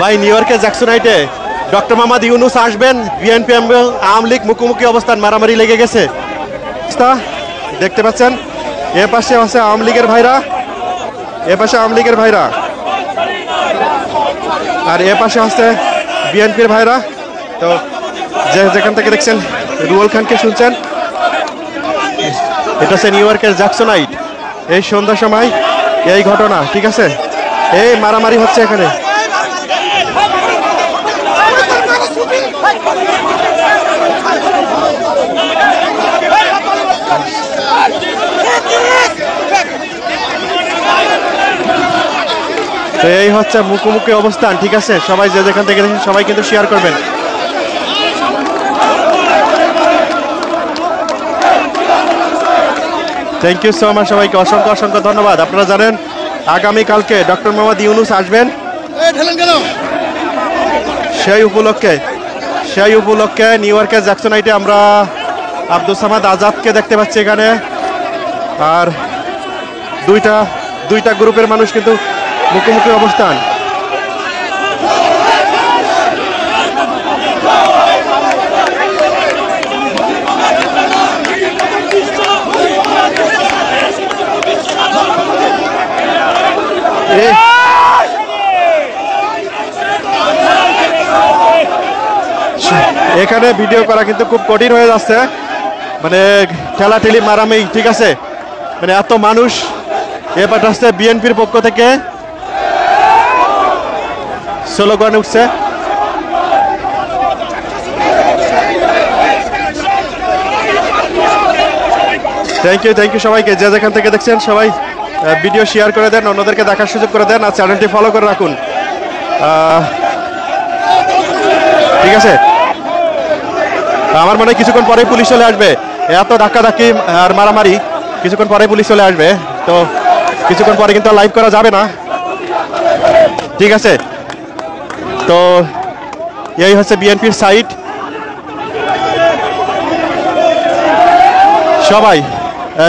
ভাই নিউ ইয়র্কের জ্যাকসনাইটে ডক্টর মোহাম্মদ ইউনূস আসবেন, বিএনপি এবং আওয়ামী লীগ মুখোমুখি অবস্থান, মারামারি লেগে গেছে। দেখতে পাচ্ছেন এ পাশে আছে আওয়ামী লীগের ভাইরা, এ পাশে আওয়ামী লীগের ভাইরা, আর এ পাশে আছে বিএনপির ভাইরা। তো যেখান থেকে দেখছেন রুবেল খানকে শুনছেন, এটা হচ্ছে নিউ ইয়র্কের জ্যাকসনাইট। এই সন্ধ্যার সময় এই ঘটনা, ঠিক আছে, এই মারামারি হচ্ছে এখানে। তো এই হচ্ছে মুখোমুখি অবস্থান, ঠিক আছে। সবাই যে যেখান থেকে দেখেন সবাই কিন্তু শেয়ার করবেন। থ্যাংক ইউ সো মাচ, সবাইকে অসংখ্য অসংখ্য ধন্যবাদ। আপনারা জানেন আগামীকালকে ডক্টর মোহাম্মদ ইউনূস আসবেন, সেই উপলক্ষে নিউ ইয়র্কের জ্যাকসনাইটে আমরা আব্দুল সামাদ আজাদকে দেখতে পাচ্ছি এখানে। আর দুইটা গ্রুপের মানুষ কিন্তু মুখোমুখি অবস্থান। এখানে ভিডিও করা কিন্তু খুব কঠিন হয়ে যাচ্ছে, মানে ঠেলাঠেলি মারামারি, ঠিক আছে। মানে এত মানুষ, এবার আসছে বিএনপির পক্ষ থেকে স্লোগান উঠছে। থ্যাংক ইউ সবাইকে, যে যেখান থেকে দেখছেন সবাই ভিডিও শেয়ার করে দেন, অন্যদেরকে দেখার সুযোগ করে দেন, আর চ্যানেলটি ফলো করে রাখুন, ঠিক আছে। আমার মনে হয় কিছুক্ষণ পরে পুলিশ চলে আসবে, এত ধাক্কাধাক্কি আর মারামারি, কিছুক্ষণ পরে পুলিশ চলে আসবে। তো কিছুক্ষণ পরে কিন্তু লাইভ করা যাবে না, ঠিক আছে। তো এই হচ্ছে বিএনপির সাইট। সবাই,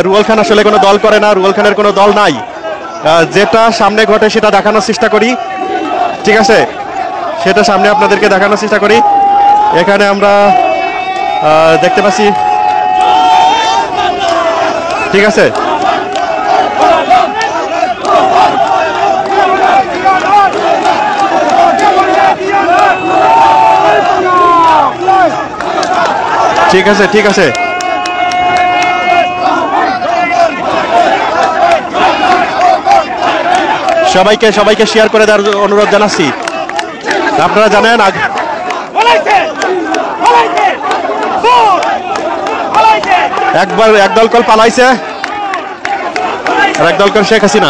রুবেল খান আসলে কোনো দল করে না, রুবেল খানের কোনো দল নাই, যেটা সামনে ঘটে সেটা দেখানোর চেষ্টা করি, ঠিক আছে, সেটা সামনে আপনাদেরকে দেখানোর চেষ্টা করি। এখানে আমরা দেখতে পাচ্ছি, ঠিক আছে। ঠিক আছে সবাইকে শেয়ার করে দেওয়ার অনুরোধ জানাচ্ছি। আপনারা জানেন এক দল কল পালাইছে, আর এক দল কল শেখ হাসিনা।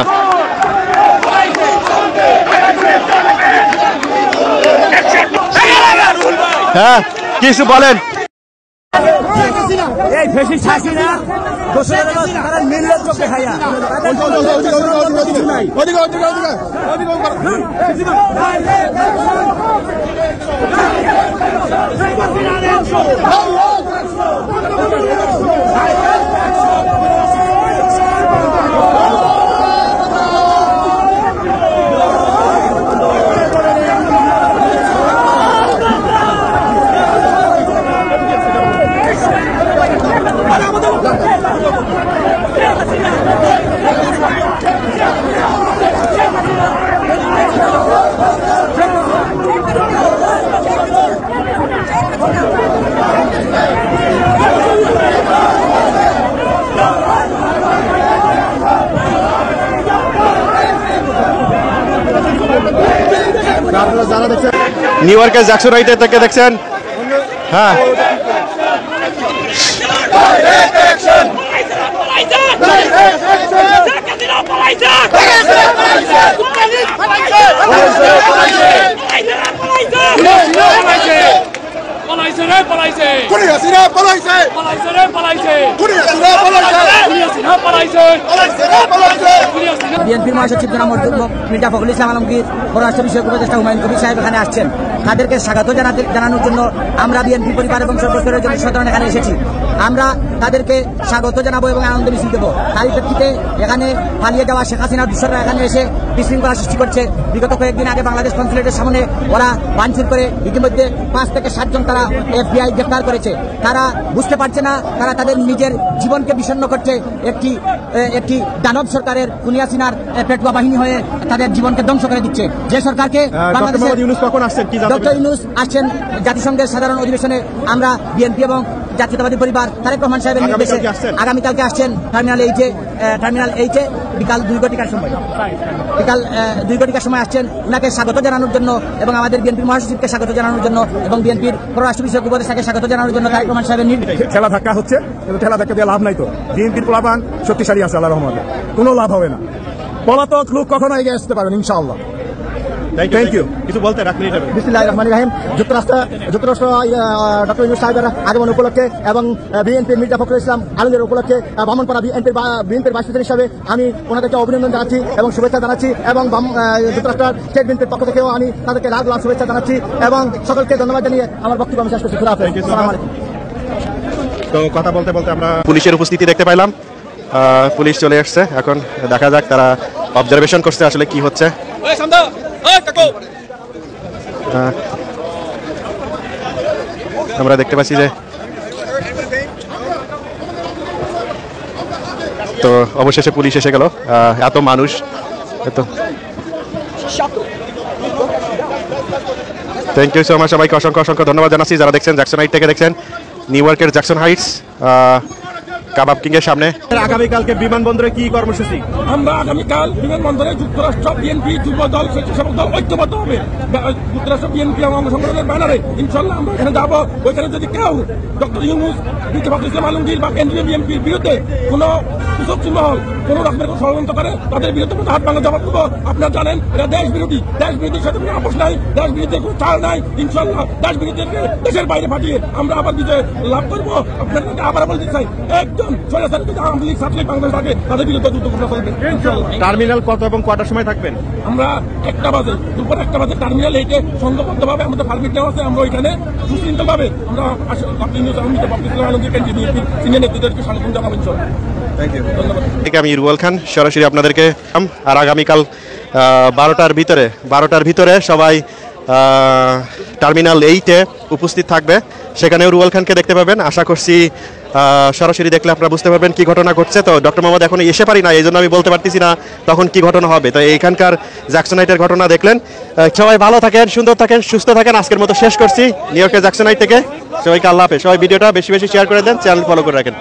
হ্যাঁ, কিছু বলেন। এই ফেসিস্ট হাসিনা তারা মিল্লাত চোখে খাইয়া কিছু নাই। নিউ ইয়র্কের জ্যাকসনাইটে থেকে দেখছেন, হ্যাঁ, বিএনপির মহাসচিব জনাব মির্জা ফখরুল ইসলাম আলমগীর, পররাষ্ট্র বিষয়ক উপদেষ্টা হুমায়ুন কবির সাহেব এখানে আসছেন। তাদেরকে স্বাগত জানানোর জন্য আমরা বিএনপি পরিবার এবং সর্বস্তরের জনসাধারণ এখানে এসেছি। আমরা তাদেরকে স্বাগত জানাবো এবং আনন্দ মিছিল দেবো। তারই প্রেক্ষিতে এখানে পালিয়ে যাওয়া শেখ হাসিনার দূষণরা এখানে এসে বিশৃঙ্খলা সৃষ্টি করছে। বিগত কয়েকদিন আগে বাংলাদেশ কনসুলেটের সামনে ওরা ভাঙচুর করে ইতিমধ্যে 5 থেকে 7 জন তারা FBI গ্রেফতার করেছে। তারা বুঝতে পারছে না, তারা তাদের নিজের জীবনকে বিষণ্ণ করছে। একটি দানব সরকারের খুনি হাসিনার পেটুয়া বাহিনী হয়ে তাদের জীবনকে ধ্বংস করে দিচ্ছে। যে সরকারকে বাংলাদেশের ডক্টর ইউনূস আসছেন জাতিসংঘের সাধারণ অধিবেশনে। আমরা বিএনপি এবং জাতীয়তাবাদী পরিবার তারেক রহমান সাহেবের নির্দেশে আগামীকালকে আসছেন টার্মিনাল এইচে বিকাল 2 ঘটিকার সময় আসছেন। ওনাকে স্বাগত জানানোর জন্য এবং আমাদের বিএনপির মহাসচিবকে স্বাগত জানানোর জন্য এবং বিএনপির পররাষ্ট্র বিষয়ক উপদেষ্টাকে স্বাগত জানানোর জন্য তারেক রহমান সাহেবের নির্দেশ। ঠেলা ধাক্কা হচ্ছে, কিন্তু ঠেলা ধাক্কা দিয়ে লাভ নাই। তো বিএনপির পোলাপান শক্তিশালী আছে, আল্লাহর রহমতে কোনো লাভ হবে না। পলাতক লোক কখনো এগিয়ে আসতে পারবেন ইনশাআল্লাহ। Thank you. কিছু বলতে রাখলেন? বিসমিল্লাহির রহমানির রহিম। যুক্তরাষ্ট্র ডক্টর ইউনূস সাহেবের আগমন উপলক্ষে এবং বিএনপির মির্জা ফখরুল ইসলাম আলমগীর উপলক্ষে ব্রাহ্মণপাড়া বিএনপির ভাইস প্রেসিডেন্ট হিসাবে আমি ওনাদেরকে অভিনন্দন জানাচ্ছি এবং শুভেচ্ছা জানাচ্ছি এবং যুক্তরাষ্ট্রের স্টেট বিএনপির পক্ষ থেকেও আমি তাদেরকে লাখ লাখ শুভেচ্ছা জানাচ্ছি এবং সকলকে ধন্যবাদ জানিয়ে আমার বক্তব্য আমি শেষ করছি। তো কথা বলতে বলতে আমরা পুলিশের উপস্থিতি দেখতে পাইলাম। পুলিশ চলে আসছে, এখন দেখা যাক তারা অবজারভেশন করছে আসলে কি হচ্ছে। আমরা দেখতে পাচ্ছি যে তো অবশেষে পুলিশ এসে গেল। এত মানুষ, এত থ্যাংক ইউ সো মাচ। সবাইকে অসংখ্য অসংখ্য ধন্যবাদ জানাচ্ছি যারা দেখছেন জ্যাকসন হাইট থেকে দেখছেন, নিউ ইয়র্কের জ্যাকসন হাইটস কাবাব কিং এর সামনে। আগামীকালকে বিমানবন্দরে কি কর্মসূচি? আমরা আগামীকাল বিমানবন্দরে যুক্তরাষ্ট্র বিএনপি যুব দল স্বেচ্ছাসেবক দল ঐক্যবদ্ধ হবে যুক্তরাষ্ট্র বিএনপি অঙ্গ সংগঠনের ব্যানারে। ইনশাল্লাহ আমরা এখানে যাবো। ওইখানে যদি কেউ ডক্টর ইউনূস, মির্জা ফখরুল ইসলাম আলমগীর বা কেন্দ্রীয় বিএনপির বিরুদ্ধে কোনো কুচক্রী মহল কোনো রকমের ষড়যন্ত্র করে তাদের বিরুদ্ধে হাত ভাঙা জবাব দেবো। আপনারা জানেন এটা দেশ বিরোধীর সাথে কোনো আপোষ নাই, দেশ বিরোধীর কোনো ছাড় নাই। ইনশাল্লাহ দেশ বিরোধীদেরকে দেশের বাইরে পাঠিয়ে আমরা আবার বিজয় লাভ করবো। আপনাদেরকে আবার বলতে চাই, একজন আওয়ামী লীগ ছাত্রলীগ বাংলাদেশ থাকে তাদের বিরুদ্ধে যুদ্ধ ঘোষণা করবেন। টার্মিনাল কত এবং কটার সময় থাকবেন? আমরা 1টা বাজে, দুপুর 1টা বাজে টার্মিনাল এইটে সংঘবদ্ধভাবে আমাদের পারমিট নেওয়া আছে। আমরা ওইখানে সুশৃঙ্খলভাবে আমরা সিনিয়র নেতৃত্বদেরকে স্বাগত জানাবো। আমি রুয়েল খান সরাসরি আপনাদেরকে। আর আগামীকাল 12টার ভিতরে সবাই টার্মিনাল 8-এ উপস্থিত থাকবে। সেখানেও রুয়েল খানকে দেখতে পাবেন। আশা করছি সরাসরি দেখলে আপনারা বুঝতে পারবেন কি ঘটনা ঘটছে। তো ডক্টর মোহাম্মদ এখন এসে পারি না, এই জন্য আমি বলতে পারতেছি না তখন কি ঘটনা হবে। তো এইখানকার জ্যাকসন হাইটের ঘটনা দেখলেন। সবাই ভালো থাকেন, সুন্দর থাকেন, সুস্থ থাকেন। আজকের মতো শেষ করছি নিউ ইয়র্কের জ্যাকসন হাইট থেকে। সবাইকে আল্লাহ হাফেজ। সবাই ভিডিওটা বেশি বেশি শেয়ার করে দেন, চ্যানেল ফলো করে রাখেন।